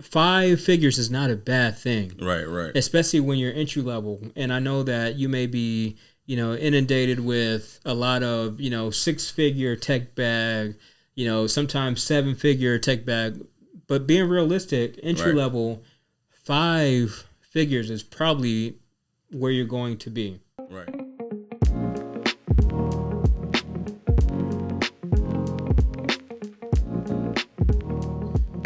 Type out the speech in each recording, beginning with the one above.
5 figures is not a bad thing. Right. Especially when you're entry level. And I know that you may be, inundated with a lot of, 6-figure tech bag, sometimes 7-figure tech bag. But being realistic, entry level, 5 figures is probably where you're going to be. Right.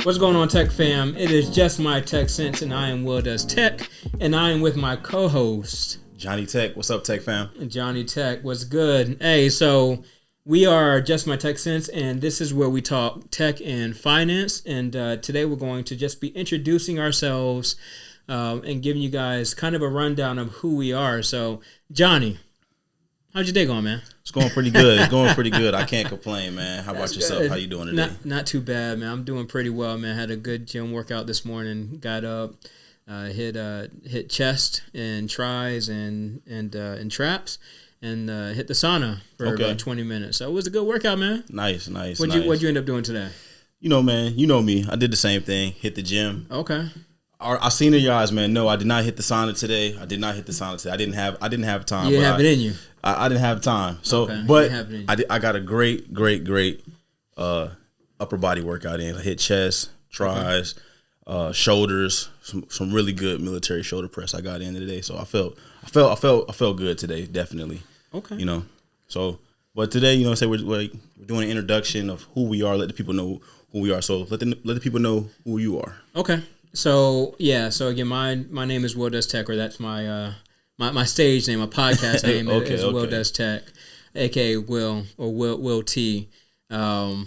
What's going on, Tech Fam? It is just my Tech Sense, and I am Will Does Tech, and I am with my co-host Johnnie Tech. What's up, Tech Fam? Johnnie Tech. What's good? Hey, so we are Just My Tech Sense, and this is where we talk tech and finance. And today we're going to just be introducing ourselves and giving you guys kind of a rundown of who we are. So, Johnnie, how's your day going, man? It's going pretty good. I can't complain, man. How about yourself? Good. How you doing today? Not too bad, man. I'm doing pretty well, man. Had a good gym workout this morning. Got up, hit chest and tries and traps, and hit the sauna for about 20 minutes. So it was a good workout, man. Nice. What'd you end up doing today? Man. You know me. I did the same thing. Hit the gym. Okay. Our senior guys, man. No, I did not hit the sauna today. I didn't have time. You didn't have it in you. I didn't have time. So, Okay. but I got a great upper body workout in. I hit chest, tries, shoulders, some really good military shoulder press I got in today. So I felt good today, definitely. Okay. So, but today, say we're doing an introduction of who we are. Let the people know who we are. So let the people know who you are. Okay. So so again, my name is Will Does Tech, or that's my my stage name, my podcast name is Will Does Tech, aka Will or Will T, or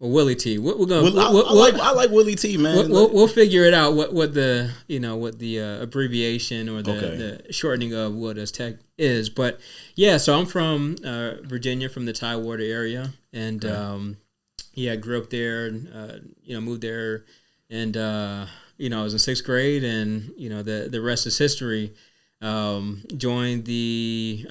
Willie T. We're gonna. I like Willie T, man. We'll figure it out what the abbreviation or the shortening of Will Does Tech is. But yeah, so I'm from Virginia, from the Tidewater area, and I grew up there, moved there, and I was in 6th grade, and the rest is history. I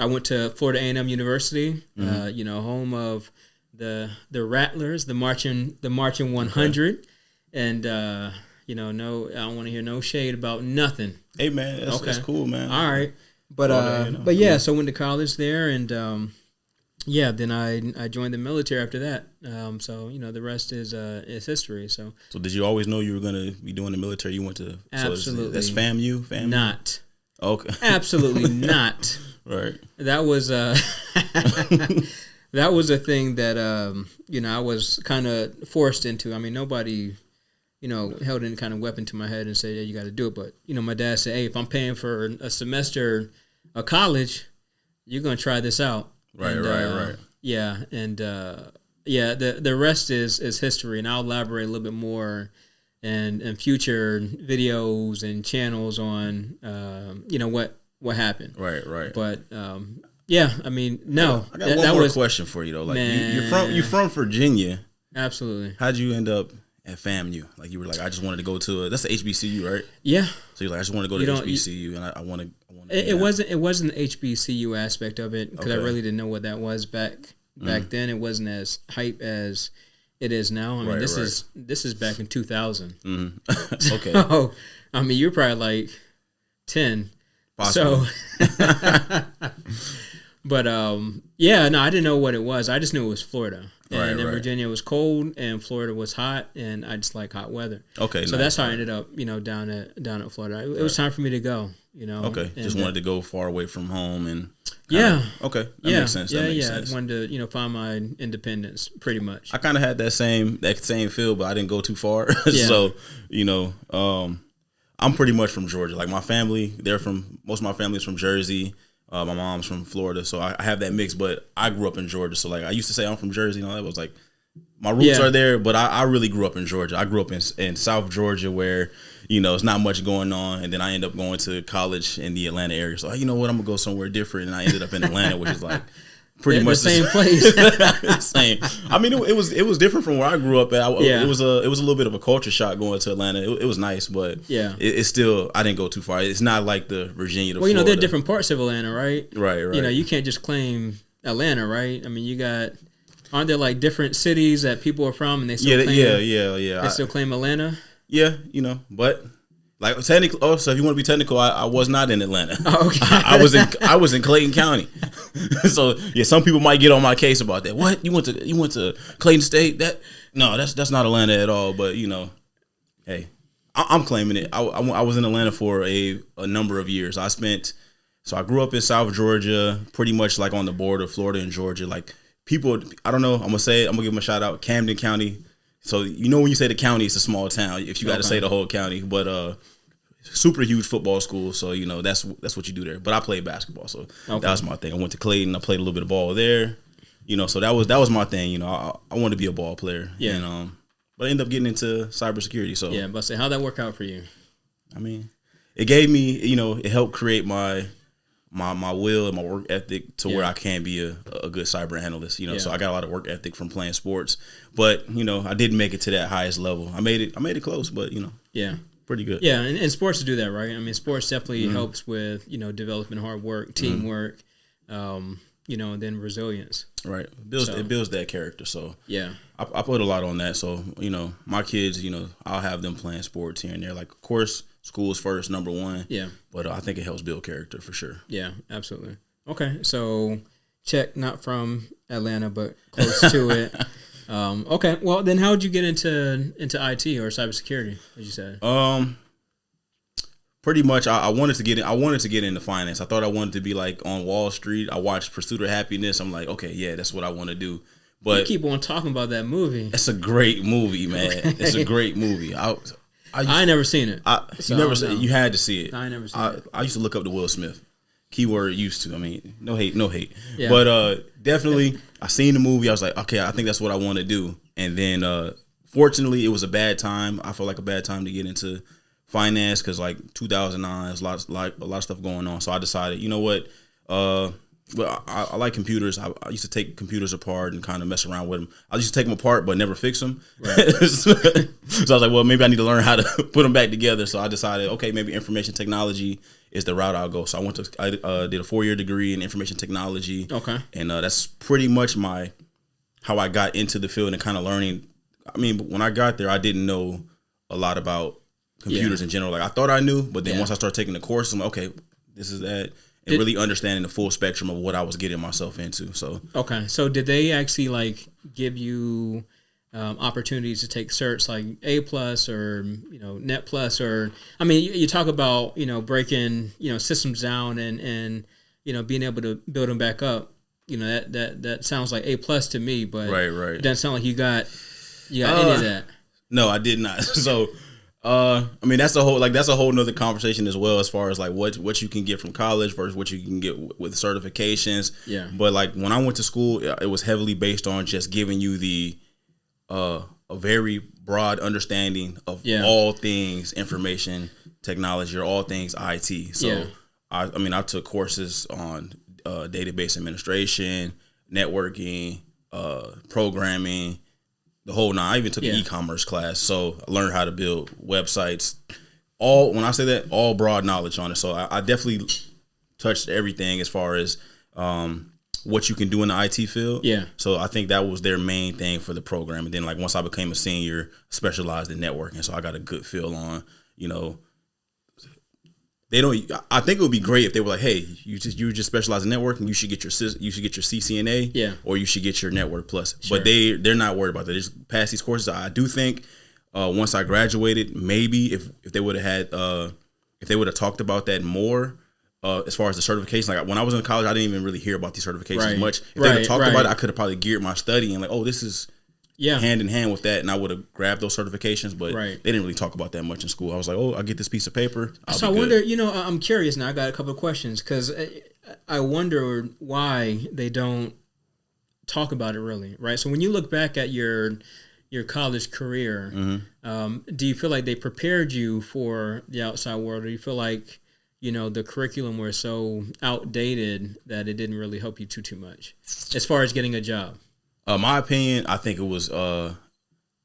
went to Florida A&M University, home of the Rattlers, the marching 100, and I don't want to hear no shade about nothing. Hey man, that's cool, man. All right, but so I went to college there, and then I joined the military after that. So the rest is history. So did you always know you were gonna be doing the military? You went to absolutely. That's FAMU. Not. Okay. Absolutely not. Right. That was that was a thing that I was kind of forced into. I mean, nobody held any kind of weapon to my head and said, "Yeah, you got to do it." But my dad said, "Hey, if I'm paying for a semester of college, you're gonna try this out." Right. Yeah, and the rest is history, and I'll elaborate a little bit more and future videos and channels on what happened. Right. But I mean, no. I got one more question for you though. Like you're from Virginia. Absolutely. How'd you end up at FAMU? Like you were like, I just wanted to go to that's the HBCU, right? Yeah. So you're like, I just want to go to HBCU, and I want to. It wasn't the HBCU aspect of it, because I really didn't know what that was back then. It wasn't as hype as it is now. I mean, this is back in 2000. Mm-hmm. Okay. So, I mean, you're probably like 10. Possibly. So, but I didn't know what it was. I just knew it was Florida. And in Virginia it was cold, and Florida was hot, and I just like hot weather. Okay. So that's how I ended up, down at Florida. It was time for me to go. Okay. Just wanted to go far away from home and. Okay. That makes sense. That makes sense. I wanted to, find my independence, pretty much. I kind of had that same feel, but I didn't go too far. Yeah. So, I'm pretty much from Georgia. Like my family, most of my family is from Jersey. My mom's from Florida, so I have that mix. But I grew up in Georgia, so like I used to say I'm from Jersey. That was like my roots are there, but I really grew up in Georgia. I grew up in South Georgia, where it's not much going on, and then I ended up going to college in the Atlanta area. So you know what, I'm gonna go somewhere different, and I ended up in Atlanta, which is like pretty much the same place. Same. I mean, it was different from where I grew up at. It was a little bit of a culture shock going to Atlanta. It was nice, but it's still, I didn't go too far. It's not like the Virginia to Florida. There are different parts of Atlanta, right? Right. You can't just claim Atlanta, right? I mean, aren't there like different cities that people are from, and they still claim, yeah. They still claim Atlanta. Yeah, you know, but like technically, so if you want to be technical, I was not in Atlanta. Oh, okay. I was in Clayton County. So yeah, some people might get on my case about that. What, you went to Clayton State? That's not Atlanta at all. But you know, hey, I'm claiming it. I was in Atlanta for a number of years. So I grew up in South Georgia, pretty much like on the border of Florida and Georgia. Like people, I don't know. I'm gonna say it. I'm gonna give them a shout out. Camden County. So you know when you say the county, it's a small town. If you got to say the whole county, but super huge football school. So you know that's what you do there. But I played basketball, so that was my thing. I went to Clayton. I played a little bit of ball there. You know, so that was my thing. You know, I wanted to be a ball player. Yeah. And, but I ended up getting into cybersecurity. So yeah, but say how'd that work out for you? I mean, it gave me, you know, it helped create my will and my work ethic to where I can be a good cyber analyst, you know. So I got a lot of work ethic from playing sports, but you know, I didn't make it to that highest level. I made it close, but you know, pretty good. Yeah, and sports do that, right? I mean, sports definitely helps with, you know, developing hard work, teamwork, you know, and then resilience. Right, it builds that character. So yeah, I put a lot on that. So you know, my kids, you know, I'll have them playing sports here and there. Like, of course, school is first, number one. Yeah. But I think it helps build character for sure. Yeah, absolutely. Okay, so check, not from Atlanta, but close to it. Okay, well then, how did you get into IT or cybersecurity, as you said? Pretty much, I wanted to get into finance. I thought I wanted to be like on Wall Street. I watched Pursuit of Happiness. I'm like, okay, yeah, that's what I want to do. But you keep on talking about that movie. It's a great movie, man. Okay. It's a great movie. I ain't never seen it. You had to see it. I ain't never seen it. I used to look up to Will Smith. Keyword used to. I mean, no hate. Yeah. But definitely, I seen the movie. I was like, okay, I think that's what I want to do. And then, fortunately, it was a bad time. I felt like a bad time to get into finance because like 2009, there's a lot of stuff going on. So I decided, you know what? Well, I like computers. I used to take computers apart and kind of mess around with them. I used to take them apart but never fix them. Right. So I was like, well, maybe I need to learn how to put them back together. So I decided, okay, maybe information technology is the route I'll go. So I did a 4-year degree in information technology. Okay. And that's pretty much how I got into the field and kind of learning. I mean, when I got there, I didn't know a lot about computers in general. Like I thought I knew, but then once I started taking the course, I'm like, okay, this is that. And really understanding the full spectrum of what I was getting myself into. So okay, so did they actually like give you opportunities to take certs like A+ or Net Plus, or I mean you talk about breaking systems down and being able to build them back up. That sounds like A+ to me, but right. It doesn't sound like you got any of that. No, I did not. So. I mean that's a whole nother conversation as well, as far as like what you can get from college versus what you can get with certifications. Yeah. But like when I went to school, it was heavily based on just giving you the a very broad understanding of all things information technology or all things IT. So I took courses on database administration, networking, programming. The whole nine. I even took an e-commerce class, so I learned how to build websites. When I say that, all broad knowledge on it. So I definitely touched everything as far as what you can do in the IT field. Yeah. So I think that was their main thing for the program. And then like once I became a senior, specialized in networking, so I got a good feel on I think it would be great if they were like, hey, you just specialize in networking. You should get your CCNA, or you should get your Network Plus. Sure. But they're not worried about that. They just pass these courses. I do think once I graduated, maybe if they would have talked about that more as far as the certification. Like when I was in college, I didn't even really hear about these certifications much. If they would have talked about it, I could have probably geared my study and like, oh, this is. Hand in hand with that, and I would have grabbed those certifications, but they didn't really talk about that much in school. I was like, oh, I get this piece of paper. So I wonder, I'm curious now. I got a couple of questions because I wonder why they don't talk about it really, right? So when you look back at your college career, do you feel like they prepared you for the outside world, or do you feel like the curriculum was so outdated that it didn't really help you too much as far as getting a job? My opinion, I think it was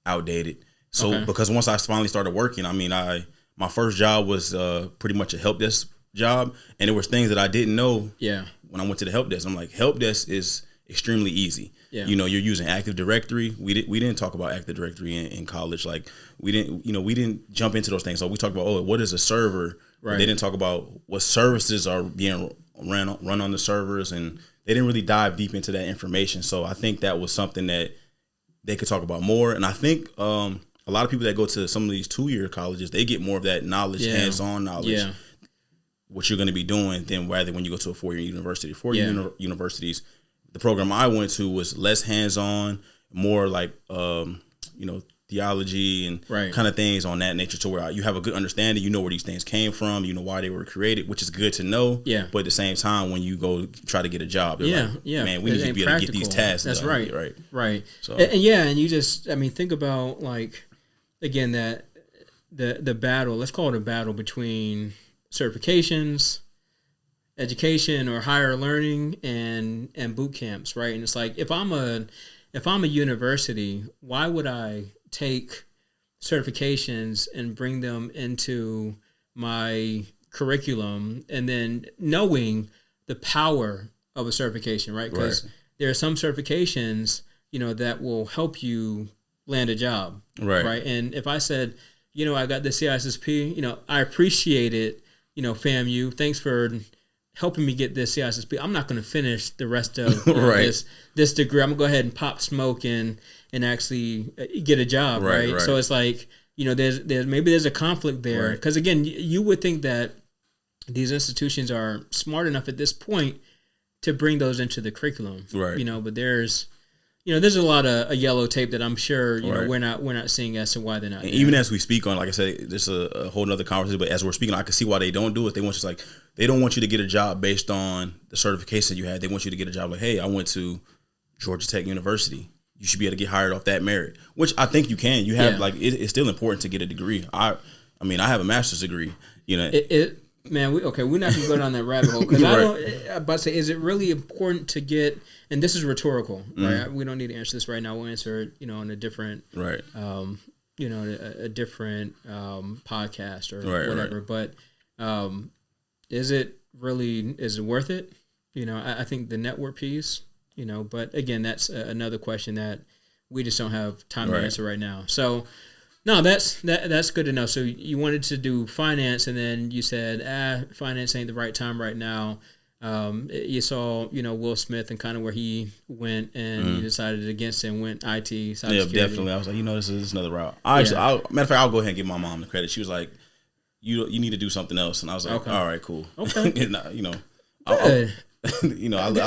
outdated. So because once I finally started working, I mean, my first job was pretty much a help desk job, and there was things that I didn't know. Yeah. When I went to the help desk, I'm like, help desk is extremely easy. Yeah. You know, you're using Active Directory. We didn't talk about Active Directory in college. Like we didn't jump into those things. So we talked about, what is a server? Right. They didn't talk about what services are being run on the servers, and they didn't really dive deep into that information. So I think that was something that they could talk about more. And I think a lot of people that go to some of these 2-year colleges, they get more of that knowledge, hands-on knowledge, what you're going to be doing, than rather when you go to a 4-year university. 4-year universities, the program I went to was less hands-on, more like, theology and kind of things on that nature, to where you have a good understanding, you know where these things came from, you know why they were created, which is good to know. Yeah. But at the same time, when you go try to get a job, man, we need to be able to get these tasks. That's done. Right. So and you just, think about, like, again, that the battle, let's call it a battle between certifications, education or higher learning, and boot camps, right? And it's like, if I'm a university, why would I take certifications and bring them into my curriculum, and then knowing the power of a certification, right? Because there are some certifications, that will help you land a job, right? And if I said, I got the CISSP, I appreciate it, FAMU, thanks for helping me get this CISSP. I'm not going to finish the rest of this degree. I'm going to go ahead and pop smoke and actually get a job, right? So it's like, there's a conflict there. Because, again, you would think that these institutions are smart enough at this point to bring those into the curriculum, but there's a lot of yellow tape that I'm sure we're not seeing as to why they're not. And even as we speak on, like I said, there's a whole nother conversation. But as we're speaking, I can see why they don't do it. They don't want you to get a job based on the certification you had. They want you to get a job like, hey, I went to Georgia Tech University. You should be able to get hired off that merit, which I think you can. You have it's still important to get a degree. I have a master's degree. Man, we're not going to go down that rabbit hole, because I'm about to say, is it really important to get? And this is rhetorical, right? We don't need to answer this right now. We'll answer it, on a different, a different podcast or whatever. But is it worth it? I think the network piece, But again, that's another question that we just don't have time to answer right now. So. No, that's good to know. So you wanted to do finance, and then you said, finance ain't the right time right now. You saw, Will Smith and kind of where he went, and you decided against it and went IT, cybersecurity. Yeah, definitely. I was like, this is another route. Matter of fact, I'll go ahead and give my mom the credit. She was like, you need to do something else, and I was like, all right, cool. Okay. Good. I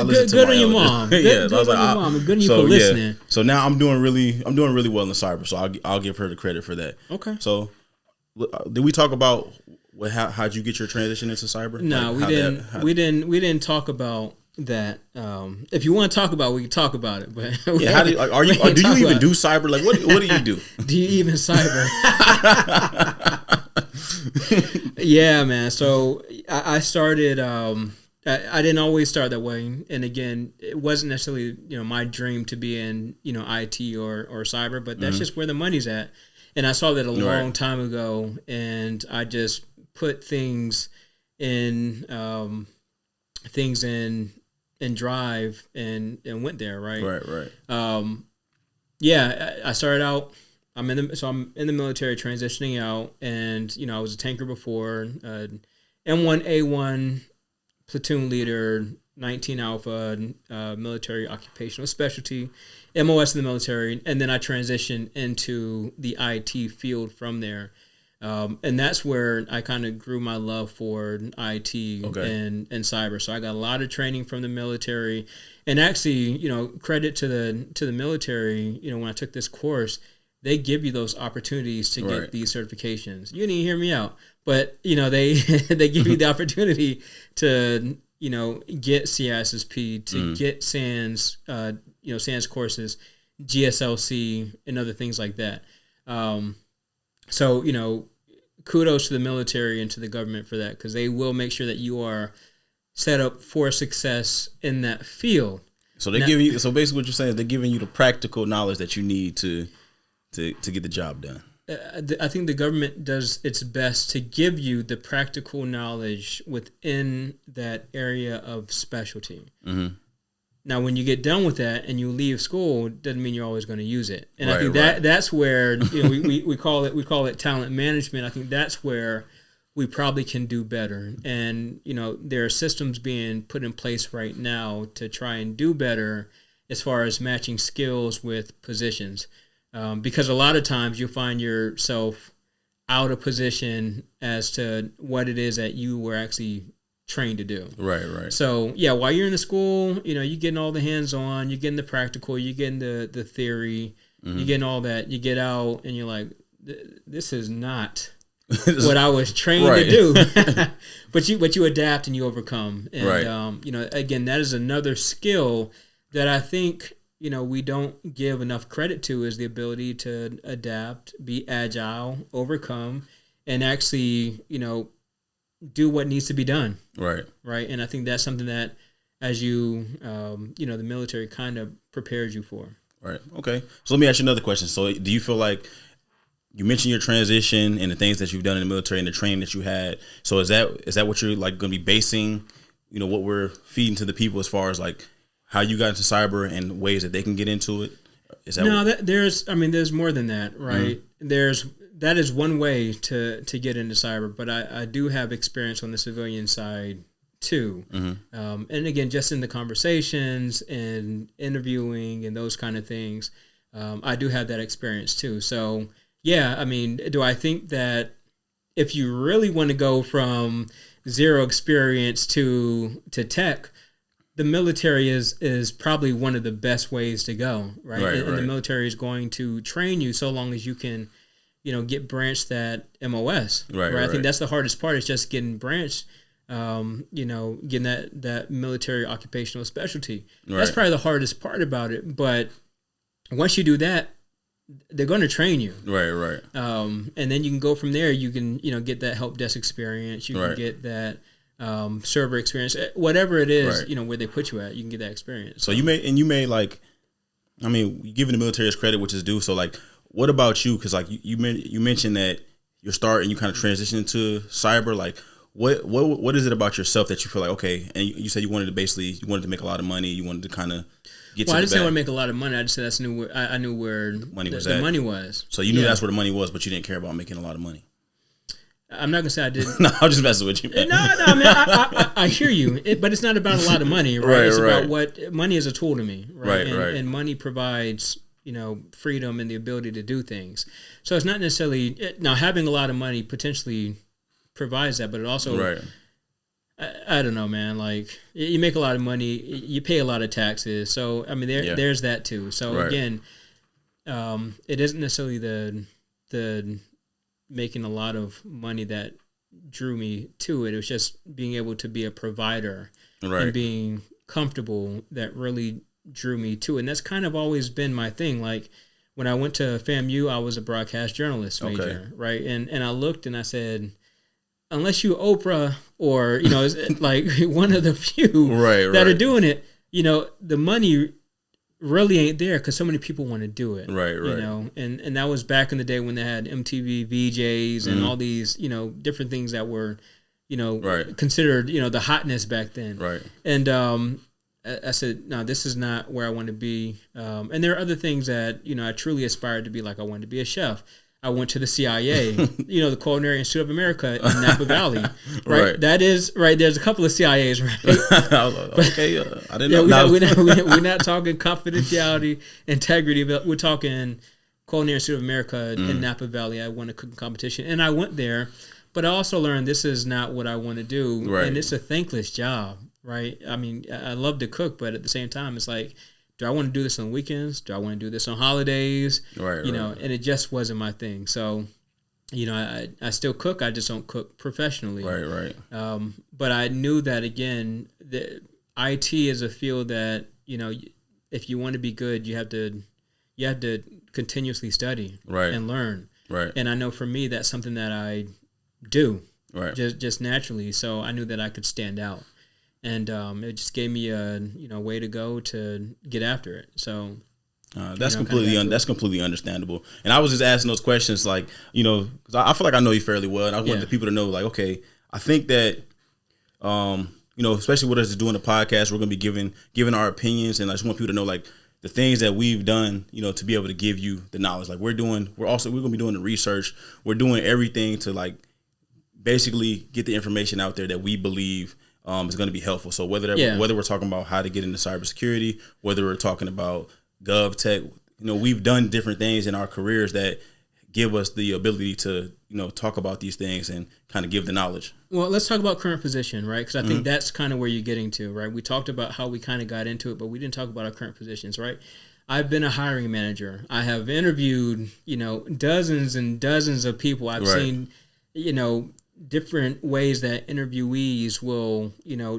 listen to good my on your mom. Good on your mom. And good on you for listening. So now I'm doing really well in cyber. So I'll give her the credit for that. Okay. So did we talk about how'd you get your transition into cyber? No, we didn't talk about that. If you want to talk about it, we can talk about it. But do you even do cyber? Like what do you do? Do you even cyber? Yeah, man. So I started. I didn't always start that way, and again, it wasn't necessarily my dream to be in IT or cyber, but that's just where the money's at. And I saw that a long time ago, and I just put things in Drive and went there. Right. I started out. I'm in the military, transitioning out, and I was a tanker before, M1A1. Platoon leader, 19 Alpha, military occupational specialty, MOS in the military, and then I transitioned into the IT field from there. And that's where I kind of grew my love for IT and cyber. So I got a lot of training from the military, and actually, credit to the military. When I took this course, they give you those opportunities to get these certifications. You didn't hear me out, but they give you the opportunity to get CISSP, to get SANS, SANS courses, GSLC, and other things like that. So kudos to the military and to the government for that, because they will make sure that you are set up for success in that field. So basically what you're saying is they're giving you the practical knowledge that you need to get the job done. I think the government does its best to give you the practical knowledge within that area of specialty. Mm-hmm. Now, when you get done with that and you leave school, doesn't mean you're always going to use it. And I think that's where we call it talent management. I think that's where we probably can do better. And there are systems being put in place right now to try and do better as far as matching skills with positions, because a lot of times you'll find yourself out of position as to what it is that you were actually trained to do. Right. So while you're in the school, you're getting all the hands-on, you're getting the practical, you're getting the theory, you're getting all that. You get out and you're like, this is not what I was trained to do. but you adapt and you overcome. And again, that is another skill that I think we don't give enough credit to, is the ability to adapt, be agile, overcome, and actually do what needs to be done. Right. And I think that's something that, as the military kind of prepares you for. Right. Okay. So let me ask you another question. So do you feel like, you mentioned your transition and the things that you've done in the military and the training that you had. So is that what you're like going to be basing, what we're feeding to the people as far as like how you got into cyber and ways that they can get into it? Is that there's more than that, right? Mm-hmm. That is one way to get into cyber, but I do have experience on the civilian side too. Mm-hmm. And again, just in the conversations and interviewing and those kind of things, I do have that experience too. So do I think that if you really want to go from zero experience to tech, the military is probably one of the best ways to go, right? And the military is going to train you so long as you can get branched that MOS. Right. I think that's the hardest part, is just getting branched, getting that military occupational specialty. Right. That's probably the hardest part about it. But once you do that, they're going to train you. Right. And then you can go from there. You can, get that help desk experience. You can get that server experience, whatever it is, where they put you at, you can get that experience. So you may like, giving the military its credit, which is due. So like, what about you? Because like you mentioned that you're starting, you kind of transition into cyber. Like, what is it about yourself that you feel like, okay? And you said you wanted to make a lot of money. You wanted to kind of get. Well, I didn't say I want to make a lot of money. I just said I knew where money was. The money was. So you knew that's where the money was, but you didn't care about making a lot of money. I'm not gonna say I didn't. No, I'm just messing with you, man. No, I hear you, but it's not about a lot of money, right? It's about what money is a tool to me, right? And money provides, freedom and the ability to do things. So it's not necessarily now having a lot of money potentially provides that, but it also, I don't know, man. Like, you make a lot of money, you pay a lot of taxes, so there's that too. So again, it isn't necessarily the making a lot of money that drew me to it. It was just being able to be a provider and being comfortable that really drew me to it. And that's kind of always been my thing. Like, when I went to FAMU, I was a broadcast journalist major, right? And I looked and I said, unless you Oprah or, like one of the few that are doing it, the money really ain't there because so many people want to do it. Right. And that was back in the day when they had MTV VJs and all these, different things that were, considered, the hotness back then. Right. And I said, no, this is not where I want to be. And there are other things that, I truly aspired to be. Like, I wanted to be a chef. I went to the CIA, the Culinary Institute of America in Napa Valley. Right. That is right. There's a couple of CIAs, right? Okay, I didn't know. We're not talking confidentiality, integrity, but we're talking Culinary Institute of America in Napa Valley. I won a cooking competition, and I went there, but I also learned this is not what I want to do, and it's a thankless job, right? I love to cook, but at the same time, it's like, do I want to do this on weekends? Do I want to do this on holidays? And it just wasn't my thing. So, I still cook. I just don't cook professionally. But I knew that, again, the IT is a field that, if you want to be good, you have to continuously study and learn. And I know for me, that's something that I do just naturally. So I knew that I could stand out. And it just gave me a way to go to get after it. So that's completely understandable. And I was just asking those questions, like, because I feel like I know you fairly well, and I want the people to know, like, okay, I think that especially with us doing the podcast, we're going to be giving our opinions, and I just want people to know like the things that we've done, to be able to give you the knowledge. Like we're going to be doing the research. We're doing everything to like basically get the information out there that we believe is going to be helpful. So whether we're talking about how to get into cybersecurity, whether we're talking about gov tech, we've done different things in our careers that give us the ability to, talk about these things and kind of give the knowledge. Well, let's talk about current position, right? Because I think that's kind of where you're getting to, right? We talked about how we kind of got into it, but we didn't talk about our current positions, right? I've been a hiring manager. I have interviewed, dozens and dozens of people. I've seen, different ways that interviewees will,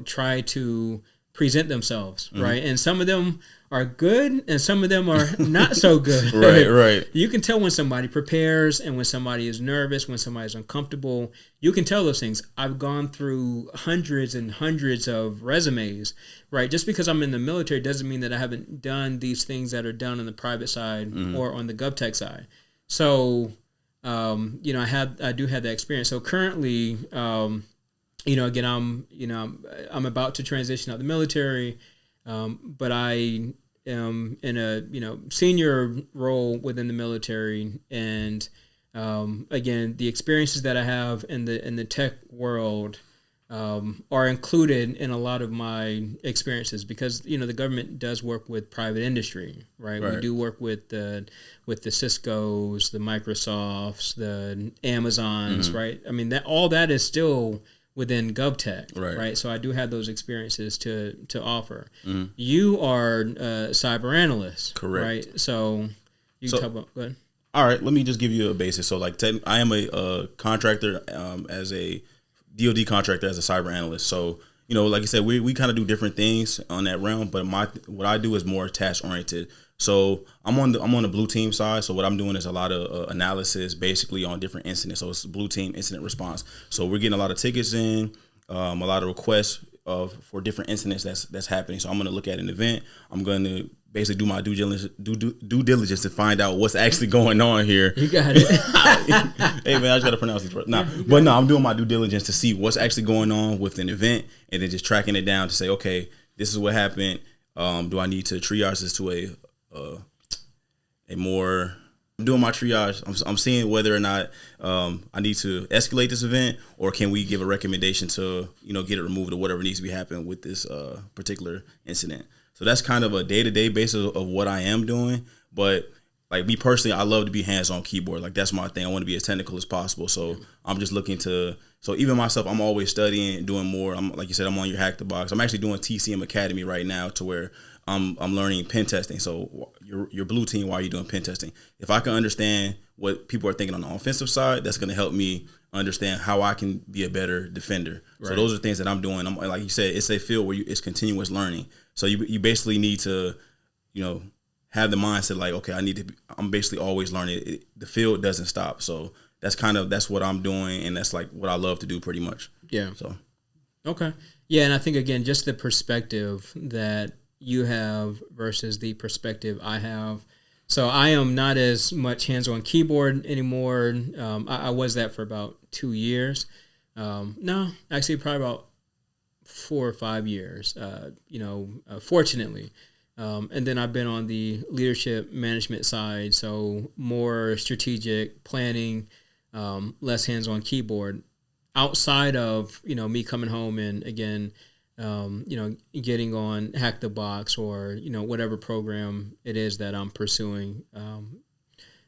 try to present themselves, right? And some of them are good and some of them are not so good. Right. You can tell when somebody prepares and when somebody is nervous, when somebody's uncomfortable. You can tell those things. I've gone through hundreds and hundreds of resumes, right? Just because I'm in the military doesn't mean that I haven't done these things that are done on the private side or on the GovTech side. So, I do have that experience. So currently, again, I'm about to transition out of the military, but I am in a senior role within the military, and again, the experiences that I have in the tech world are included in a lot of my experiences because the government does work with private industry, right? We do work with the Ciscos, the Microsofts, the Amazons, right? I mean all that is still within GovTech, right? So I do have those experiences to offer. You are a cyber analyst, correct? Right? So you can talk about. Go ahead. All right, let me just give you a basis. So like, I am a contractor as a DoD contractor as a cyber analyst. So like I said, we kind of do different things on that realm, but what I do is more task oriented. So I'm on the blue team side. So what I'm doing is a lot of analysis basically on different incidents. So it's blue team incident response. So we're getting a lot of tickets in, a lot of requests for different incidents that's happening. So I'm going to look at an event. I'm going to basically do my due diligence to find out what's actually going on here. You got it. Hey man, I just got to pronounce these words. I'm doing my due diligence to see what's actually going on with an event, and then just tracking it down to say, okay, this is what happened. Do I need to triage this to a more? I'm doing my triage. I'm seeing whether or not I need to escalate this event, or can we give a recommendation to get it removed or whatever needs to be happening with this particular incident. So that's kind of a day-to-day basis of what I am doing. But like me personally, I love to be hands-on keyboard. Like that's my thing. I want to be as technical as possible. So I'm just looking to. So even myself, I'm always studying and doing more. I'm like you said, I'm on your Hack the Box. I'm actually doing TCM Academy right now to where I'm learning pen testing. So your blue team, why are you doing pen testing? If I can understand what people are thinking on the offensive side, that's going to help me understand how I can be a better defender. Right. So those are things that I'm doing. I'm like you said, it's a field where it's continuous learning. So you basically need to, have the mindset like, okay, I'm basically always learning. The field doesn't stop. So that's what I'm doing, and that's like what I love to do pretty much. Yeah. So. Okay. Yeah, and I think again, just the perspective that you have versus the perspective I have. So I am not as much hands-on keyboard anymore. I was that for about 2 years. No, actually probably about 4 or 5 years, fortunately. And then I've been on the leadership management side, so more strategic planning, less hands-on keyboard. Outside of, me coming home and, again, getting on Hack the Box or, whatever program it is that I'm pursuing.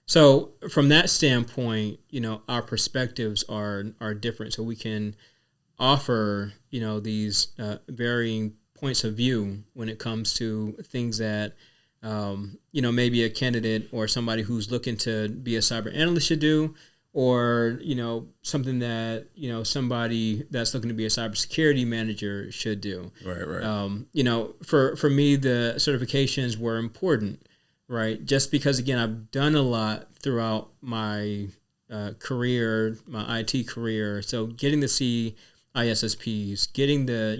So from that standpoint, our perspectives are different. So we can offer, these varying points of view when it comes to things that, maybe a candidate or somebody who's looking to be a cyber analyst should do, or, something that, somebody that's looking to be a cybersecurity manager should do. Right. For me, the certifications were important, right? Just because, again, I've done a lot throughout my career, my IT career. So getting to see ISSPs, getting the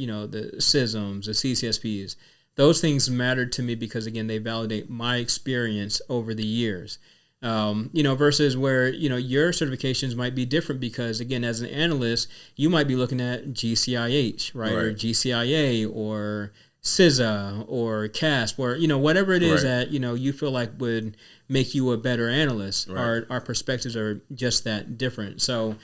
CISMs, the CCSPs, those things mattered to me because, again, they validate my experience over the years. Versus where, your certifications might be different because, again, as an analyst, you might be looking at GCIH, right? Or GCIA or CISA or CASP or, whatever it is that, you feel like would make you a better analyst. Our perspectives are just that different. So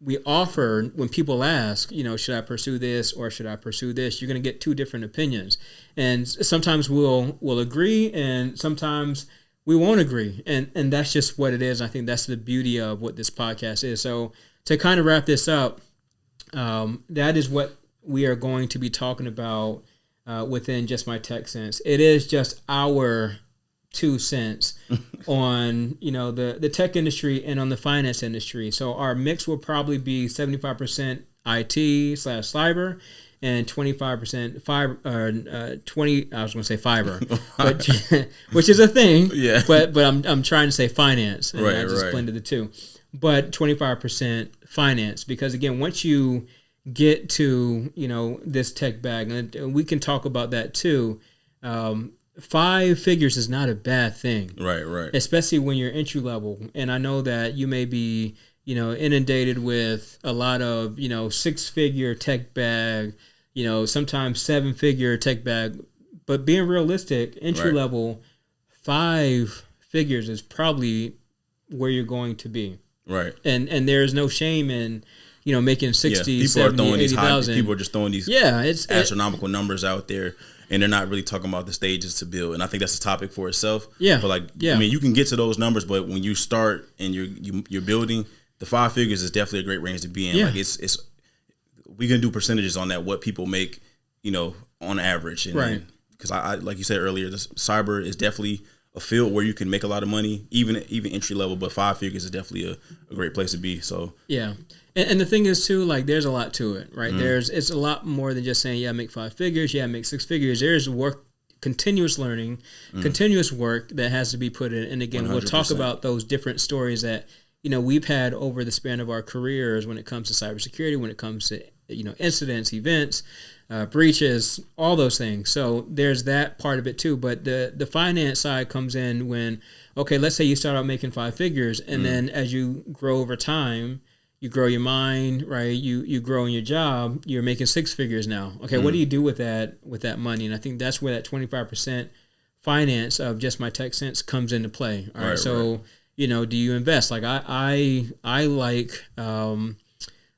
we offer, when people ask, should I pursue this or should I pursue this, you're going to get two different opinions. And sometimes we'll agree and sometimes we won't agree. And that's just what it is. I think that's the beauty of what this podcast is. So to kind of wrap this up, that is what we are going to be talking about within Just My Tech Sense. It is just our 2 cents on, the tech industry and on the finance industry. So our mix will probably be 75% IT/cyber and 25% fiber, 20. I was going to say fiber, but which is a thing. Yeah. But I'm trying to say finance, and I just blended the two. But 25% finance, because again, once you get to this tech bag, and we can talk about that too. 5 figures is not a bad thing, right? Especially when you're entry level. And I know that you may be inundated with a lot of 6-figure tech bag. Sometimes 7-figure tech bag, but being realistic, entry level, 5 figures is probably where you're going to be. Right. And there's no shame in, making 60, 70, 80,000. People are just throwing these astronomical numbers out there, and they're not really talking about the stages to build. And I think that's a topic for itself. Yeah. But I mean, you can get to those numbers, but when you start and you're building, the 5 figures is definitely a great range to be in. Yeah. Like it's we can do percentages on that, what people make, on average. And, because I like you said earlier, this cyber is definitely a field where you can make a lot of money, even entry level, but 5 figures is definitely a great place to be. So yeah. And the thing is too, like there's a lot to it, right? Mm-hmm. It's a lot more than just saying, I make 5 figures, I make 6 figures. There's work, continuous learning, continuous work that has to be put in. And again, 100%. We'll talk about those different stories that, we've had over the span of our careers when it comes to cybersecurity, when it comes to, incidents, events, breaches, all those things. So there's that part of it too. But the finance side comes in when, okay, let's say you start out making 5 figures, and then as you grow over time, you grow your mind, right? You grow in your job, you're making 6 figures now. Okay, what do you do with that money? And I think that's where that 25% finance of Just My Tech Sense comes into play. All right. So, do you invest? Like I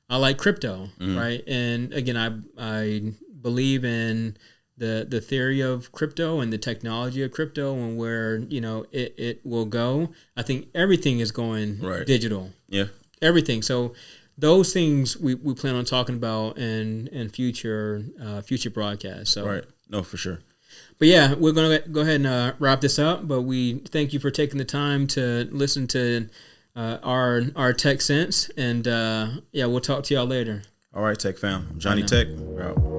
like crypto, right? And again, I believe in the theory of crypto and the technology of crypto and where, it will go. I think everything is going digital. Yeah. Everything. So those things we plan on talking about in future broadcasts. So right. No, for sure. But yeah, we're going to go ahead and wrap this up. But we thank you for taking the time to listen to our Tech Sense. And we'll talk to y'all later. All right, Tech fam. I'm Johnnie Tech. We're out.